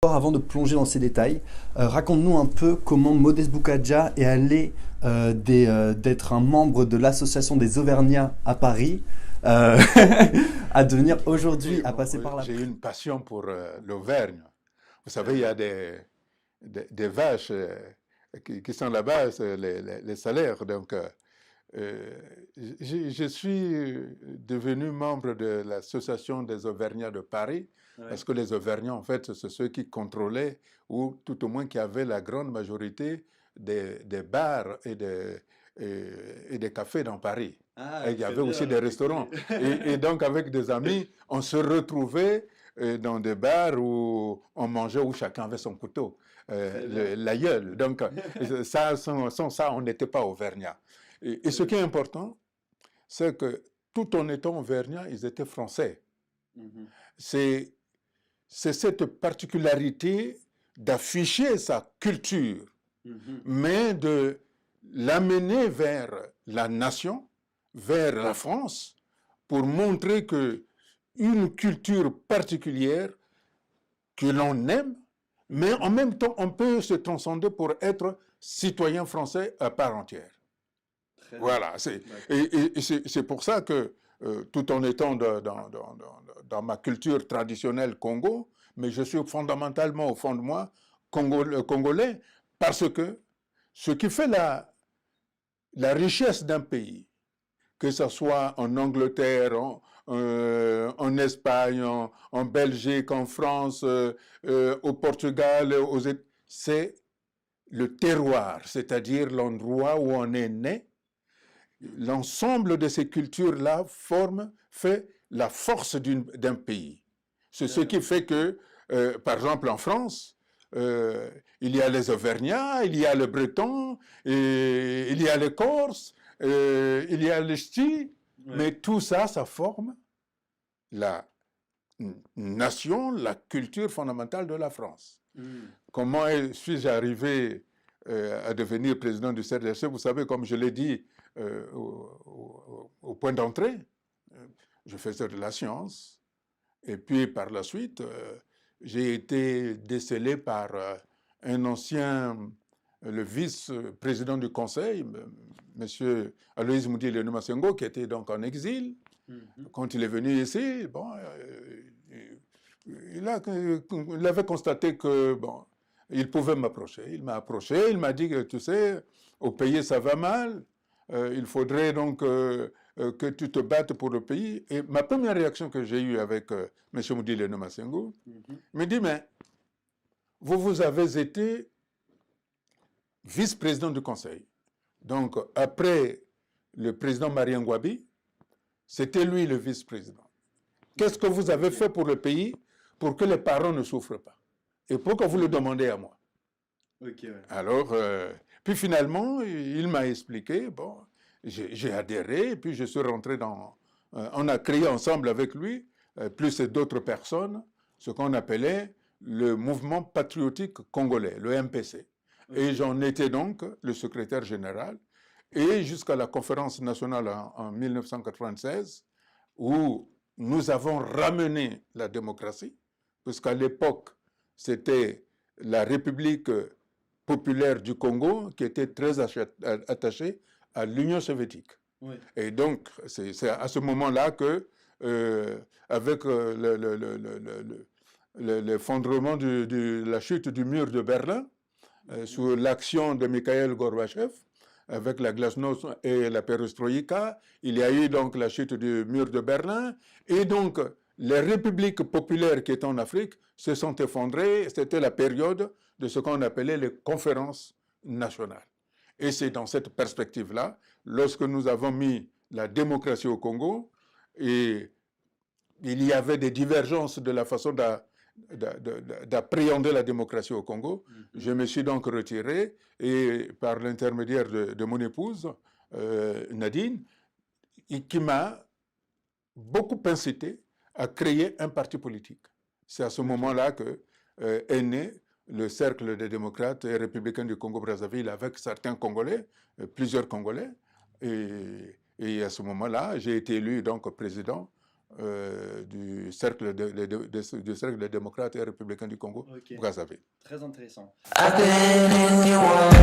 Avant de plonger dans ces détails, raconte-nous un peu comment Modeste Boukadja est allé d'être un membre de l'association des Auvergnats à Paris euh, à devenir aujourd'hui, Écoutez, à bon, passer par là. j'ai une passion pour l'Auvergne. Vous savez, il y a des vaches qui sont là-bas, c'est les salaires. Donc, euh, je suis devenu membre de l'Association des Auvergnats de Paris, Ouais. parce que les Auvergnats, en fait, c'est ceux qui contrôlaient, ou tout au moins qui avaient la grande majorité des bars et des cafés dans Paris. Ah, Et il y très avait bien, aussi des restaurants. effectivement. Et donc, avec des amis, on se retrouvait dans des bars où on mangeait, où chacun avait son couteau, Très bien. l'aïeul. Donc, ça, sans ça, on n'était pas auvergnat. Et Très ce bien. qui est important, c'est que tout en étant auvergnat, ils étaient français. Mhm. C'est cette particularité d'afficher sa culture, Mhm. mais de l'amener vers la nation, vers la France, pour montrer que une culture particulière que l'on aime, mais Mhm. en même temps, on peut se transcender pour être citoyen français à part entière. Très bien. Voilà, D'accord. c'est pour ça que tout en étant dans ma culture traditionnelle Congo, mais je suis fondamentalement au fond de moi congolais, parce que ce qui fait la richesse d'un pays, que ce soit en Angleterre, en Espagne, en Belgique, en France, au Portugal, c'est le terroir, c'est-à-dire l'endroit où on est né. Mhm. L'ensemble de ces cultures-là fait la force d'un pays. C'est ce D'accord. qui fait que, par exemple, en France, il y a les Auvergnats, il y a le Breton, et il y a les Corses, il y a les Ch'tis, Ouais. mais tout ça, ça forme la nation, la culture fondamentale de la France. Mhm. Comment suis-je arrivé à devenir président du CRDC? Vous savez, comme je l'ai dit au point d'entrée, je faisais de la science. Et puis par la suite, j'ai été décelé par un ancien, le vice-président du conseil, M. Aloïs Moudi Masengo, qui était donc en exil. Mhm. Quand il est venu ici, bon, il avait constaté que, bon, il pouvait m'approcher. Il m'a approché, il m'a dit que, tu sais, au pays, ça va mal. Il faudrait donc que tu te battes pour le pays. Et ma première réaction que j'ai eue avec M. Moudile Nomasengo, Mhm. il me dit, mais vous avez été vice-président du conseil. Donc, après le président Marien Ngouabi, c'était lui le vice-président. Qu'est-ce que vous avez Ok. fait pour le pays pour que les parents ne souffrent pas? Et pourquoi vous le Mhm. demandez à moi? Ok, ouais. Alors, puis finalement, il m'a expliqué, bon, j'ai adhéré, et puis je suis rentré on a créé ensemble avec lui, plus d'autres personnes, ce qu'on appelait le mouvement patriotique congolais, le MPC. Et Ok. j'en étais donc le secrétaire général, et jusqu'à la conférence nationale en 1996, où nous avons ramené la démocratie, puisqu'à l'époque, c'était la République populaire du Congo qui était très attachée à l'Union soviétique. Ouais. Et donc, c'est à ce moment-là que, avec l'effondrement de la chute du mur de Berlin, Mhm. sous l'action de Mikhail Gorbatchev, avec la glasnost et la perestroïka, il y a eu donc la chute du mur de Berlin, et donc les républiques populaires qui étaient en Afrique se sont effondrées. C'était la période de ce qu'on appelait les conférences nationales. Et c'est Ouais. dans cette perspective-là, lorsque nous avons mis la démocratie au Congo, et il y avait des divergences de la façon d'appréhender la démocratie au Congo. Mhm. Je me suis donc retiré et par l'intermédiaire de mon épouse, Nadine, qui m'a beaucoup incité à créer un parti politique. C'est à ce Ok. moment-là que est né le Cercle des démocrates et républicains du Congo-Brazzaville avec certains Congolais, plusieurs Congolais. Et à ce moment-là, j'ai été élu donc président du cercle du cercle des démocrates et républicains du Congo, Ok. Brazzaville. Très intéressant. I've been in your world.